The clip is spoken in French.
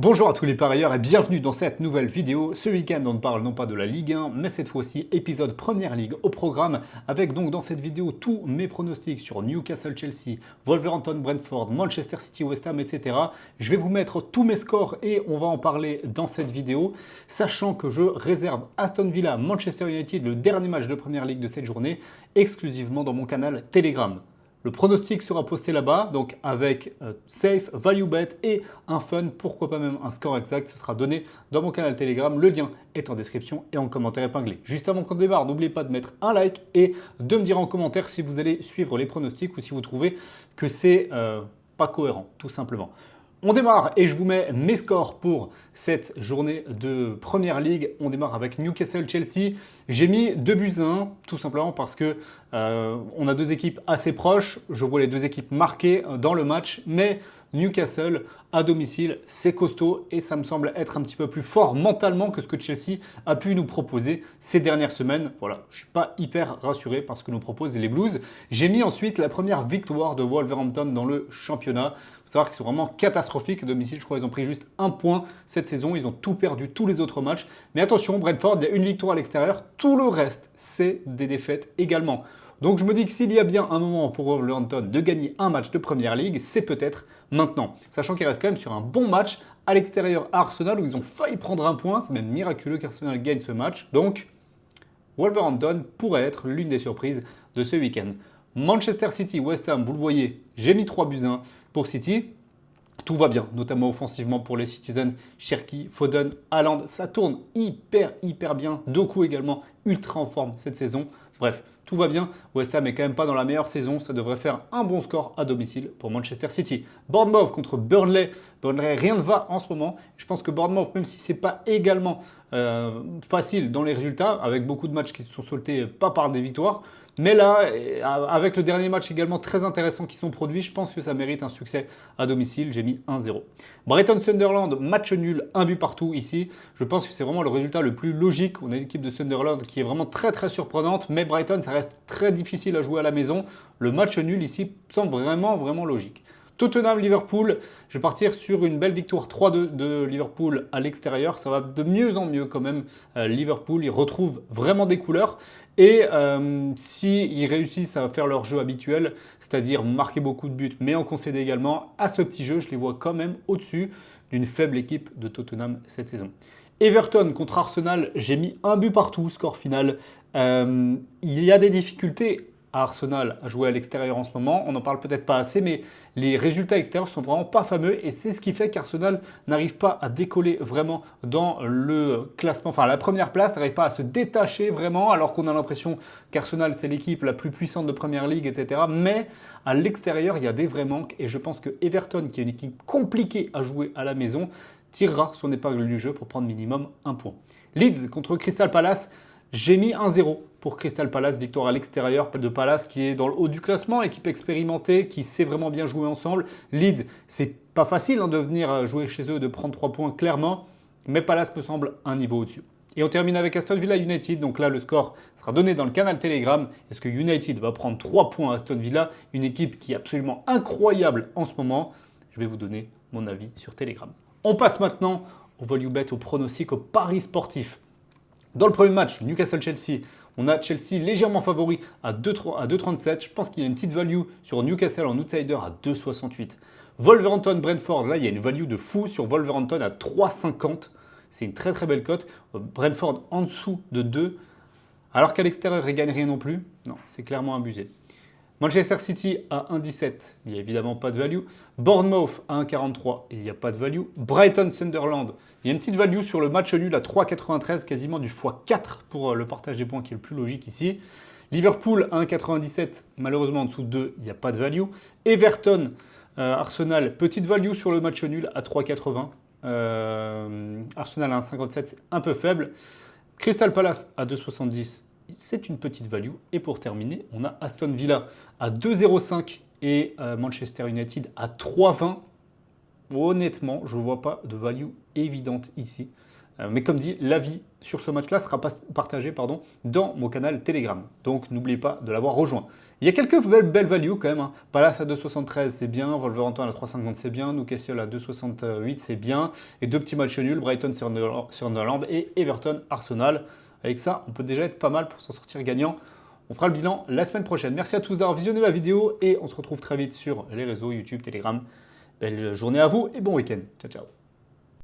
Bonjour à tous les parieurs et bienvenue dans cette nouvelle vidéo. Ce week-end, on ne parle non pas de la Ligue 1, mais cette fois-ci épisode Première Ligue au programme, avec donc dans cette vidéo tous mes pronostics sur Newcastle-Chelsea, Wolverhampton-Brentford, Manchester City-West Ham, etc. Je vais vous mettre tous mes scores et on va en parler dans cette vidéo, sachant que je réserve Aston Villa-Manchester United, le dernier match de Première Ligue de cette journée, exclusivement dans mon canal Telegram. Le pronostic sera posté là-bas, donc avec safe, value bet et un fun, pourquoi pas même un score exact, ce sera donné dans mon canal Telegram. Le lien est en description et en commentaire épinglé. Juste avant qu'on démarre, n'oubliez pas de mettre un like et de me dire en commentaire si vous allez suivre les pronostics ou si vous trouvez que c'est pas cohérent, tout simplement. On démarre et je vous mets mes scores pour cette journée de Première Ligue. On démarre avec Newcastle-Chelsea. J'ai mis 2 buts à 1, tout simplement parce que on a deux équipes assez proches. Je vois les deux équipes marquées dans le match, mais Newcastle à domicile, c'est costaud et ça me semble être un petit peu plus fort mentalement que ce que Chelsea a pu nous proposer ces dernières semaines. Voilà, je ne suis pas hyper rassuré par ce que nous proposent les Blues. J'ai mis ensuite la première victoire de Wolverhampton dans le championnat. Il faut savoir qu'ils sont vraiment catastrophiques à domicile. Je crois qu'ils ont pris juste un point cette saison. Ils ont tout perdu, tous les autres matchs. Mais attention, Brentford, il y a une victoire à l'extérieur. Tout le reste, c'est des défaites également. Donc je me dis que s'il y a bien un moment pour Wolverhampton de gagner un match de Première Ligue, c'est peut-être maintenant. Sachant qu'il reste quand même sur un bon match à l'extérieur à Arsenal où ils ont failli prendre un point. C'est même miraculeux qu'Arsenal gagne ce match. Donc Wolverhampton pourrait être l'une des surprises de ce week-end. Manchester City, West Ham, vous le voyez, j'ai mis 3 buts 1 pour City. Tout va bien, notamment offensivement pour les Citizens. Cherki, Foden, Haaland, ça tourne hyper bien. Doku également, ultra en forme cette saison. Bref, tout va bien. West Ham est quand même pas dans la meilleure saison. Ça devrait faire un bon score à domicile pour Manchester City. Bournemouth contre Burnley. Burnley, rien ne va en ce moment. Je pense que Bournemouth, même si c'est pas également facile dans les résultats, avec beaucoup de matchs qui se sont soldés pas par des victoires, mais là, avec le dernier match également très intéressant qui sont produits, je pense que ça mérite un succès à domicile. J'ai mis 1-0. Brighton-Sunderland, match nul, un but partout ici. Je pense que c'est vraiment le résultat le plus logique. On a une équipe de Sunderland qui est vraiment très surprenante, mais Brighton, ça reste très difficile à jouer à la maison. Le match nul ici semble vraiment logique. Tottenham-Liverpool, je vais partir sur une belle victoire 3-2 de Liverpool à l'extérieur. Ça va de mieux en mieux quand même. Liverpool, ils retrouvent vraiment des couleurs. Et s'ils réussissent à faire leur jeu habituel, c'est-à-dire marquer beaucoup de buts, mais en concéder également, à ce petit jeu, je les vois quand même au-dessus d'une faible équipe de Tottenham cette saison. Everton contre Arsenal, j'ai mis un but partout, score final. Il y a des difficultés à Arsenal à jouer à l'extérieur en ce moment. On n'en parle peut-être pas assez, mais les résultats extérieurs sont vraiment pas fameux et c'est ce qui fait qu'Arsenal n'arrive pas à décoller vraiment dans le classement. Enfin, la première place n'arrive pas à se détacher vraiment, alors qu'on a l'impression qu'Arsenal c'est l'équipe la plus puissante de Première Ligue, etc. Mais à l'extérieur, il y a des vrais manques et je pense que Everton, qui est une équipe compliquée à jouer à la maison, tirera son épingle du jeu pour prendre minimum un point. Leeds contre Crystal Palace. J'ai mis 1-0 pour Crystal Palace, victoire à l'extérieur de Palace qui est dans le haut du classement, équipe expérimentée, qui sait vraiment bien jouer ensemble. Leeds, c'est pas facile de venir jouer chez eux, de prendre 3 points clairement, mais Palace me semble un niveau au-dessus. Et on termine avec Aston Villa United, donc là le score sera donné dans le canal Telegram. Est-ce que United va prendre 3 points à Aston Villa, une équipe qui est absolument incroyable en ce moment? Je vais vous donner mon avis sur Telegram. On passe maintenant au value bet, au pronostic, au pari sportif. Dans le premier match, Newcastle-Chelsea, on a Chelsea légèrement favori à 2,37. Je pense qu'il y a une petite value sur Newcastle en outsider à 2,68. Wolverhampton-Brentford, là il y a une value de fou sur Wolverhampton à 3,50. C'est une très belle cote. Brentford en dessous de 2. Alors qu'à l'extérieur, il ne gagne rien non plus. Non, c'est clairement abusé. Manchester City à 1,17, il n'y a évidemment pas de value. Bournemouth à 1,43, il n'y a pas de value. Brighton Sunderland, il y a une petite value sur le match nul à 3,93, quasiment du x4 pour le partage des points qui est le plus logique ici. Liverpool à 1,97, malheureusement en dessous de 2, il n'y a pas de value. Everton, Arsenal, petite value sur le match nul à 3,80. Arsenal à 1,57, c'est un peu faible. Crystal Palace à 2,70. C'est une petite value. Et pour terminer, on a Aston Villa à 2,05 et Manchester United à 3,20. Honnêtement, je ne vois pas de value évidente ici. Mais comme dit, l'avis sur ce match-là sera partagé dans mon canal Telegram. Donc n'oubliez pas de l'avoir rejoint. Il y a quelques belles values quand même, hein. Palace à 2,73 c'est bien, Wolverhampton à 3,50 c'est bien, Newcastle à 2,68 c'est bien, et deux petits matchs nuls, Brighton Sunderland et Everton Arsenal. Avec ça, on peut déjà être pas mal pour s'en sortir gagnant. On fera le bilan la semaine prochaine. Merci à tous d'avoir visionné la vidéo et on se retrouve très vite sur les réseaux YouTube, Telegram. Belle journée à vous et bon week-end. Ciao, ciao.